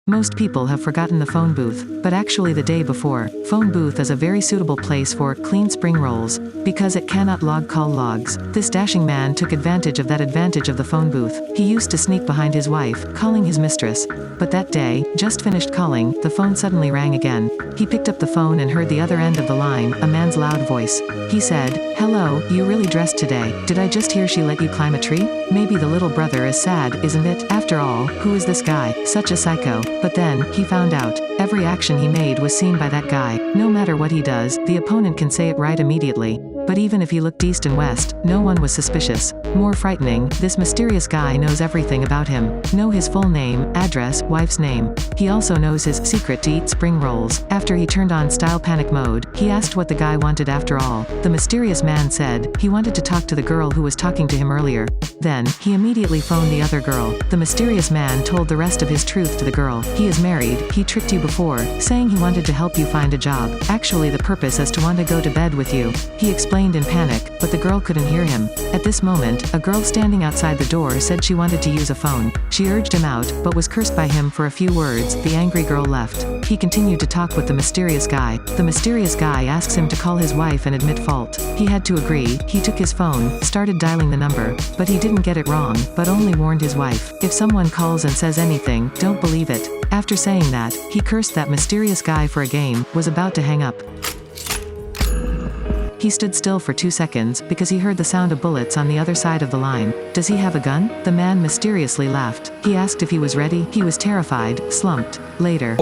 Most people have forgotten the phone booth, but actually the day before, phone booth is a very suitable place for clean spring rolls, because it cannot call logs. This dashing man took advantage of the phone booth. He used to sneak behind his wife, calling his mistress. But that day, just finished calling, the phone suddenly rang again. He picked up the phone and heard the other end of the line, a man's loud voice. He said, "Hello, you really dressed today. Did I just hear she let you climb a tree? Maybe the little brother is sad, isn't it? After all, who is this guy? Such a psycho." But then, he found out. Every action he made was seen by that guy. No matter what he does, the opponent can say it right immediately. But even if he looked east and west, no one was suspicious. More frightening, this mysterious guy knows everything about him. Know his full name, address, wife's name. He also knows his secret to eat spring rolls. After he turned on style panic mode, he asked what the guy wanted after all. The mysterious man said, he wanted to talk to the girl who was talking to him earlier. Then, he immediately phoned the other girl. The mysterious man told the rest of his truth to the girl. He is married, he tricked you before, saying he wanted to help you find a job. Actually the purpose is to want to go to bed with you. He explained in panic, but the girl couldn't hear him. At this moment, a girl standing outside the door said she wanted to use a phone. She urged him out, but was cursed by him for a few words. The angry girl left. He continued to talk with the mysterious guy. The mysterious guy asks him to call his wife and admit fault. He had to agree. He took his phone, started dialing the number, but he didn't get it wrong, but only warned his wife. If someone calls and says anything, don't believe it. After saying that, he cursed that mysterious guy for a game, was about to hang up. He stood still for 2 seconds, because he heard the sound of bullets on the other side of the line. Does he have a gun? The man mysteriously laughed. He asked if he was ready. He was terrified, slumped. Later.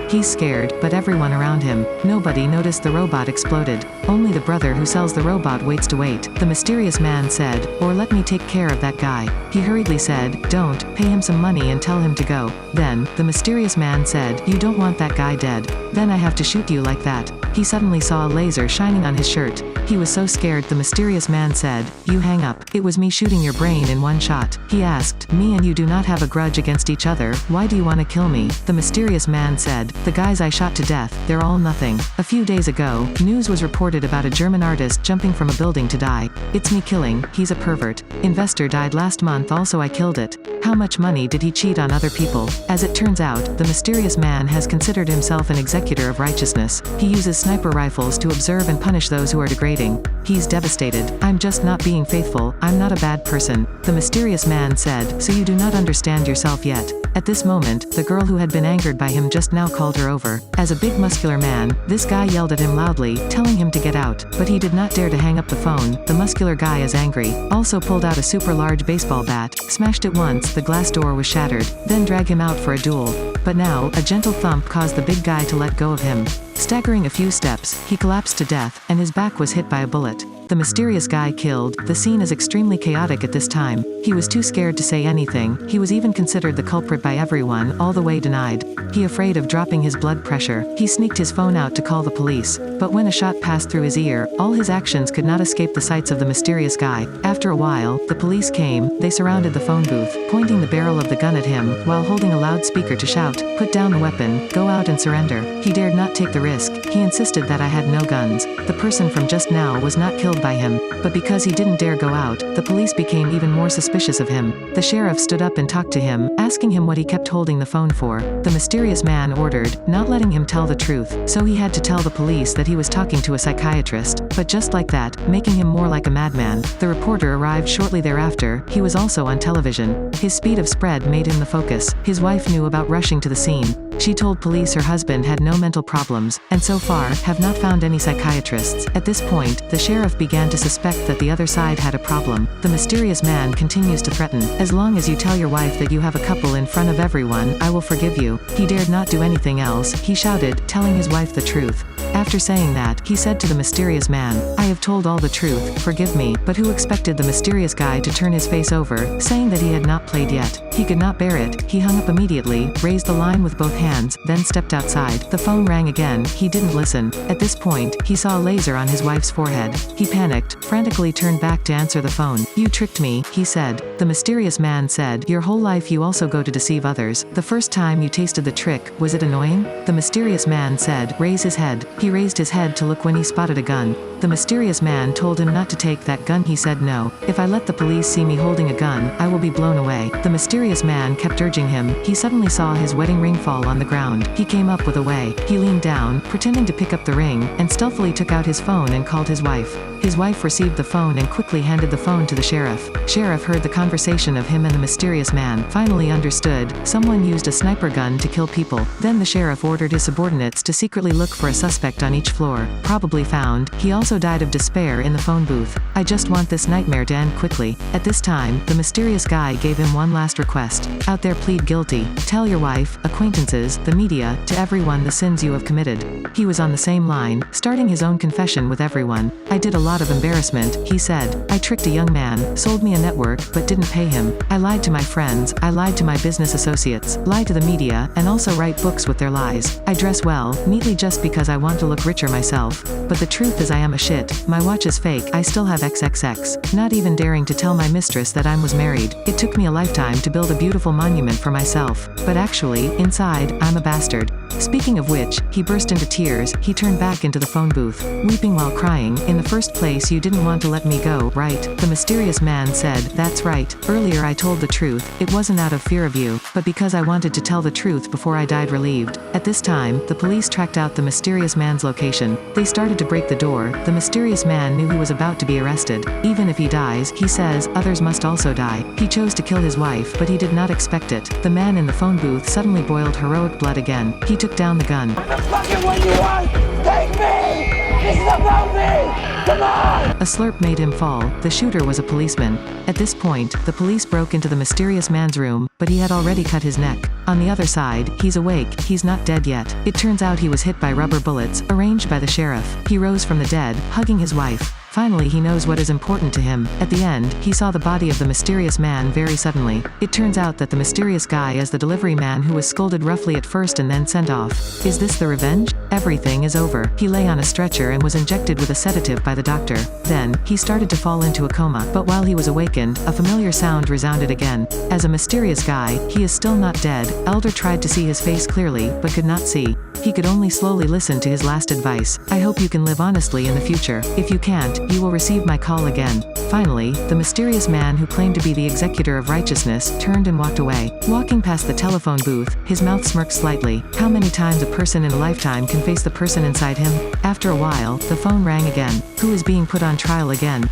He's scared, but everyone around him. Nobody noticed the robot exploded. Only the brother who sells the robot waits to wait. The mysterious man said, or let me take care of that guy. He hurriedly said, don't, pay him some money and tell him to go. Then, the mysterious man said, you don't want that guy dead. Then I have to shoot you like that. He suddenly saw a laser shining on his shirt. He was so scared the mysterious man said, you hang up. It was me shooting your brain in one shot. He asked, me and you do not have a grudge against each other, why do you want to kill me? The mysterious man said, the guys I shot to death, they're all nothing. A few days ago, news was reported about a German artist jumping from a building to die. It's me killing, he's a pervert. Investor died last month, also I killed it. How much money did he cheat on other people? As it turns out, the mysterious man has considered himself an executor of righteousness. He uses sniper rifles to observe and punish those who are degrading. He's devastated. I'm just not being faithful, I'm not a bad person. The mysterious man said, so you do not understand yourself yet. At this moment, the girl who had been angered by him just now called her over. As a big muscular man, this guy yelled at him loudly, telling him to get out. But he did not dare to hang up the phone. The muscular guy is angry. Also pulled out a super large baseball bat, smashed it once, the glass door was shattered. Then dragged him out for a duel. But now, a gentle thump caused the big guy to let go of him. Staggering a few steps, he collapsed to death, and his back was hit by a bullet. The mysterious guy killed. The scene is extremely chaotic at this time. He was too scared to say anything. He was even considered the culprit by everyone, all the way denied. He afraid of dropping his blood pressure. He sneaked his phone out to call the police. But when a shot passed through his ear, all his actions could not escape the sights of the mysterious guy. After a while, the police came. They surrounded the phone booth, pointing the barrel of the gun at him, while holding a loudspeaker to shout, put down the weapon, go out and surrender. He dared not take the risk. He insisted that I had no guns. The person from just now was not killed by him. But because he didn't dare go out, the police became even more suspicious of him. The sheriff stood up and talked to him, asking him what he kept holding the phone for. The mysterious man ordered, not letting him tell the truth, so he had to tell the police that he was talking to a psychiatrist. But just like that, making him more like a madman. The reporter arrived shortly thereafter. He was also on television. His speed of spread made him the focus. His wife knew about rushing to the scene. She told police her husband had no mental problems, and so far, have not found any psychiatrists. At this point, the sheriff began to suspect that the other side had a problem. The mysterious man continues to threaten, as long as you tell your wife that you have a couple in front of everyone, I will forgive you. He dared not do anything else, he shouted, telling his wife the truth. After saying that, he said to the mysterious man, I have told all the truth, forgive me. But who expected the mysterious guy to turn his face over, saying that he had not played yet? He could not bear it. He hung up immediately, raised the line with both hands, then stepped outside. The phone rang again. He didn't listen. At this point, he saw a laser on his wife's forehead. He panicked, frantically turned back to answer the phone. You tricked me, he said. The mysterious man said, your whole life you also go to deceive others. The first time you tasted the trick, was it annoying? The mysterious man said, raise his head. He raised his head to look when he spotted a gun. The mysterious man told him not to take that gun. He said no. If I let the police see me holding a gun, I will be blown away. The mysterious mysterious man kept urging him. He suddenly saw his wedding ring fall on the ground. He came up with a way. He leaned down, pretending to pick up the ring, and stealthily took out his phone and called his wife. His wife received the phone and quickly handed the phone to the sheriff. Sheriff heard the conversation of him and the mysterious man. Finally understood, someone used a sniper gun to kill people. Then the sheriff ordered his subordinates to secretly look for a suspect on each floor. Probably found. He also died of despair in the phone booth. I just want this nightmare to end quickly. At this time, the mysterious guy gave him one last request. Out there, plead guilty. Tell your wife, acquaintances, the media, to everyone the sins you have committed. He was on the same line, starting his own confession with everyone. I did a lot of embarrassment, he said. I tricked a young man, sold me a network, but didn't pay him. I lied to my friends, I lied to my business associates, lied to the media, and also write books with their lies. I dress well, neatly just because I want to look richer myself. But the truth is I am a shit. My watch is fake, I still have XXX. Not even daring to tell my mistress that I was married. It took me a lifetime to build a beautiful monument for myself. But actually, inside, I'm a bastard. Speaking of which, he burst into tears. He turned back into the phone booth, weeping while crying. In the first place, you didn't want to let me go, right? The mysterious man said, that's right. Earlier I told the truth. It wasn't out of fear of you, but because I wanted to tell the truth before I died relieved. At this time, the police tracked out the mysterious man's location. They started to break the door. The mysterious man knew he was about to be arrested. Even if he dies, he says, others must also die. He chose to kill his wife, but he did not expect it. The man in the phone booth suddenly boiled heroic blood again. He took down the gun. The fucking one you want! Take me! This is about me! Come on! A slurp made him fall. The shooter was a policeman. At this point, the police broke into the mysterious man's room, but he had already cut his neck. On the other side, he's awake, he's not dead yet. It turns out he was hit by rubber bullets, arranged by the sheriff. He rose from the dead, hugging his wife. Finally he knows what is important to him. At the end, he saw the body of the mysterious man very suddenly. It turns out that the mysterious guy is the delivery man who was scolded roughly at first and then sent off. Is this the revenge? Everything is over. He lay on a stretcher and was injected with a sedative by the doctor. Then, he started to fall into a coma. But while he was awakened, a familiar sound resounded again. As a mysterious guy, he is still not dead. Elder tried to see his face clearly, but could not see. He could only slowly listen to his last advice. I hope you can live honestly in the future. If you can't, you will receive my call again. Finally, the mysterious man who claimed to be the executor of righteousness turned and walked away. Walking past the telephone booth, his mouth smirked slightly. How many times a person in a lifetime can face the person inside him? After a while, the phone rang again. Who is being put on trial again?